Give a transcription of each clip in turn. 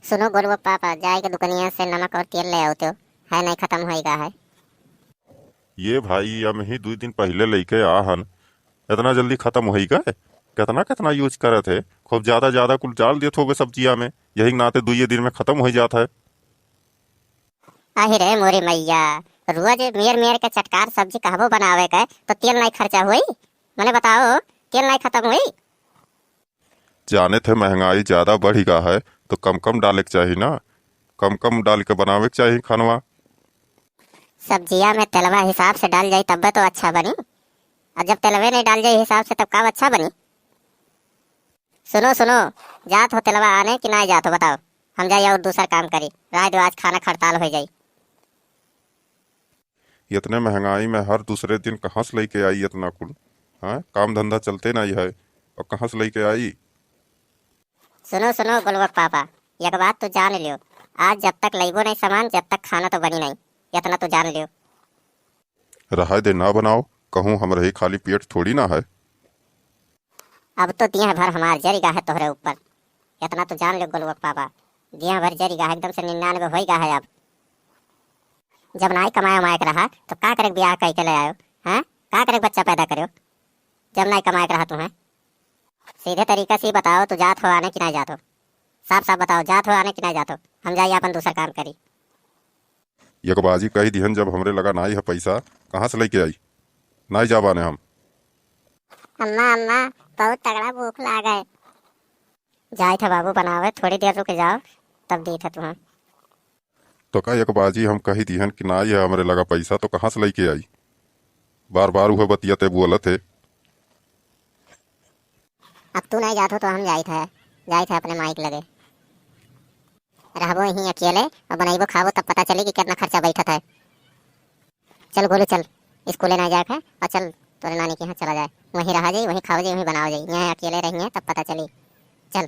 सुनो गोलू पापा, जाए के दुकनिया से नमक और तेल ले आओ तो है नहीं खत्म होएगा है। ये भाई हम ही 2 दिन पहले लेके आ हन। इतना जल्दी खत्म हो गए? कितना कितना यूज करे थे। खूब ज्यादा ज्यादा कुल डाल दिए थे सब्जिया में, यही नाते 2 दिन में खत्म हो जाता है। आही रे मोरी मैया, रोज मेर मेर के चटकार सब्जी कहबो बनावे के तो तेल नहीं खर्चा हुई। मने बताओ, तेल नहीं खत्म हुई। जाने थे महंगाई ज्यादा बढ़ गया है तो कम कम डाले के चाहिए ना। कम कम डाल के बनावे के चाहिए खानवा। सब्जिया में तेलवा हिसाब से डाल जाई तब तो अच्छा बनी, और जब तेलवे नहीं डाल जाई हिसाब से तब का अच्छा बनी। सुनो सुनो, जात हो तेलवा आने कि नहीं जात हो बताओ, हम जाइए और दूसरा काम करी, रात आज खाना खड़ताल हो जाई। इतने महंगाई में हर दूसरे दिन कहाँ से लेके आई इतना कुल? हाँ, काम धंधा चलते नहीं है और कहाँ से लेके आई? सुनो सुनो गोलुआ पापा, एक बात तो जान लियो, आज जब तक लेबो नहीं सामान जब तक खाना तो बनी नहीं, इतना तो जान लियो। रहा दे ना बनाओ, कहूँ हम रही खाली पेट थोड़ी ना है। अब तो दिया भर हमार जरी है तोहरे ऊपर, इतना तो जान लियो गोलुआ पापा। दिया भर जरी एकदम से 99 हो है। अब जब नहीं कमाया उमाया रहा तो का करे ब्याह कह के ले आयो? हैं, का करे बच्चा पैदा करो जब नहीं कमाया रहा तुम्हें? सीधे तरीका से बताओ, तो जात हो आने की नहीं जात हो? साफ साफ बताओ, जात हो आने की नहीं जात हो? हम जाइए अपन दूसरा काम करी। यकबाजी कही दिहन जब हमरे लगा नाई है पैसा, कहाँ से लेके आई? नाई जा बाने हम। अम्मा अम्मा, बहुत तगड़ा भूख लागा है। जाए थे बाबू बनावे, थोड़ी देर रुक जाओ तब दी था तुम्हें। तो का यकबाजी हम कही दिहन कि नाई है हमरे लगा पैसा, तो कहाँ से लेके आई? बार बार वह बतियाते बोलत है। अब तू नहीं जात हो तो हम जाए थे अपने माइक लगे। रहबो यहीं अकेले और बनाइबो खाबो तब पता चले कि कितना खर्चा बैठत है। चल गोलू चल, स्कूले ना जाए है और चल तोरे नानी के यहाँ चला जाए, वहीं रहा जाई, वहीं खाओ जाई, वहीं बनाओ जाई। यहाँ अकेले रहेंगे तब पता चली। चल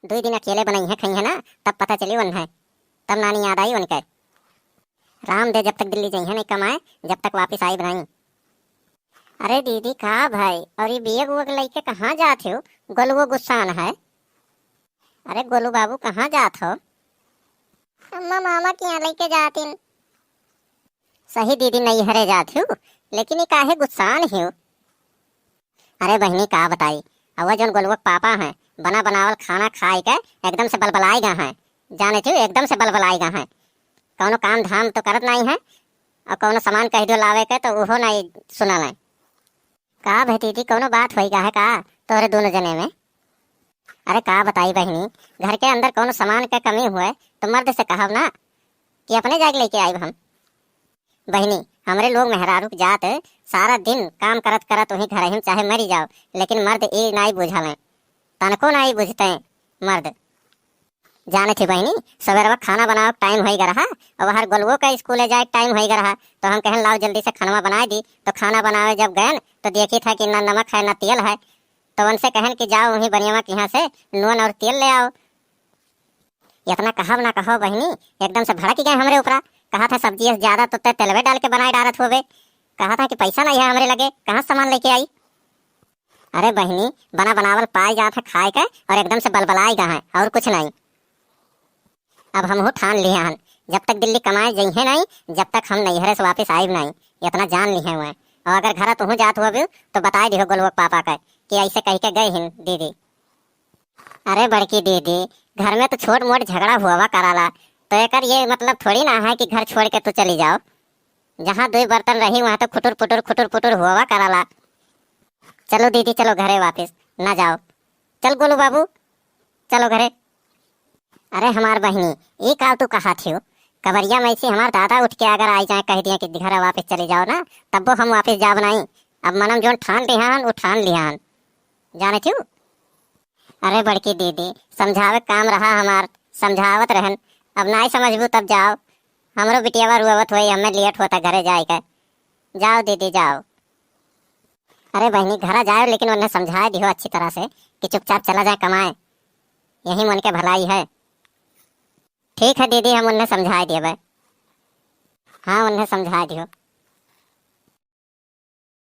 2 दिन अकेले बनाई है खाई है ना, तब पता चली वन है, तब नानी याद आई उनके। राम दे जब तक दिल्ली जाई है नहीं कमाए, जब तक वापिस आई बनाई। अरे दीदी कहा भाई, और ये बेग वग लेके कहाँ जाते हो? गोलू गुस्सान है। अरे गोलू बाबू कहाँ जात हो? अम्मा मामा के यहाँ लेके जाती। सही दीदी नहीं हरे जाती हूँ, लेकिन ये काहे गुस्सान हो? अरे बहनी का बताई, अवा जोन गोलुआ पापा हैं, बना बनावल खाना खाए के एकदम से बलबलाई गा है। जाने छू एकदम से बलबलाई गा है। कौनो काम धाम तो करत नहीं है, और कौनो सामान कह दो लावे के तो वो नहीं सुना नहीं। का भाई दीदी कौनो बात होई गा है का तोरे दोनों जने में? अरे का बताई बहनी, घर के अंदर कौनो सामान के कमी हुए तो मर्द से कहब ना कि अपने जाके लेके आए हम। बहनी हमरे लोग मेहरारू की जात सारा दिन काम करत करत वहीं घर ही चाहे मरी जाओ, लेकिन मर्द ये नहीं बुझल, तनको नहीं बुझते मर्द। जाने थी बहनी, सवेरवा खाना बनाओ टाइम हो रहा और बाहर गोलुओं का स्कूले जाए टाइम हो रहा, तो हम कहन लाओ जल्दी से खाना बना दी। तो खाना बनावे जब गए तो देखी था कि ना नमक है ना तेल है, तो उनसे कहन कि जाओ वहीं बनियावा के यहाँ से नून और तेल ले आओ। इतना कहब ना कहो बहनी, एकदम से भड़क गए हमरे ऊपर। कहा था सब्जी ज्यादा तो तेलवे डाल के बनाए डालत होवे, कहा था कि पैसा नहीं है हमरे लगे, कहाँ सामान लेके आई। अरे बहनी बना बनावल पाए जात है खाए के और एकदम से बलबलाई गा है और कुछ नहीं। अब हम हो ठान लिए हन, जब तक दिल्ली कमाए जइहे नहीं, जब तक हम नैहरे से वापस आए नहीं, इतना जान लिए हुए। और अगर घर तुह जात हुआ भी तो बता दियो गोलुआ पापा का कि ऐसे कह के गए हिन दीदी। अरे बड़की दीदी, घर में तो छोट मोट झगड़ा हुआ कराला, तो एकर ये मतलब थोड़ी ना है कि घर छोड़ के तो चली जाओ। जहाँ 2 बर्तन रही वहाँ तो खुटुर पुटुर हुआ कराला। चलो दीदी चलो घरे वापस, ना जाओ। चल गोलू बाबू चलो घरे। अरे हमार बहनी ये काल तू कहा थी कबरिया में से हमार दादा उठ के अगर आई जाए कह दिया कि घर वापस चले जाओ ना, तब वो हम वापस जाब नहीं। अब मनम जोन ठान लिहान वो ठान लिहान, जाने थी। अरे बड़की दीदी समझावे काम रहा हमार, समझावत रहन, अब नहीं समझबू तब जाओ। हमरो बिटियावा रुआवत हुई, हमें लेट होता घरे जाए के। जाओ दीदी जाओ। अरे बहनी घरा जाओ, लेकिन उन्हें समझा दियो अच्छी तरह से कि चुपचाप चला जाए कमाए, यही मन के भलाई है। ठीक है दीदी, हम उन्हें समझा दिए भाई। हाँ उन्हें समझा दियो।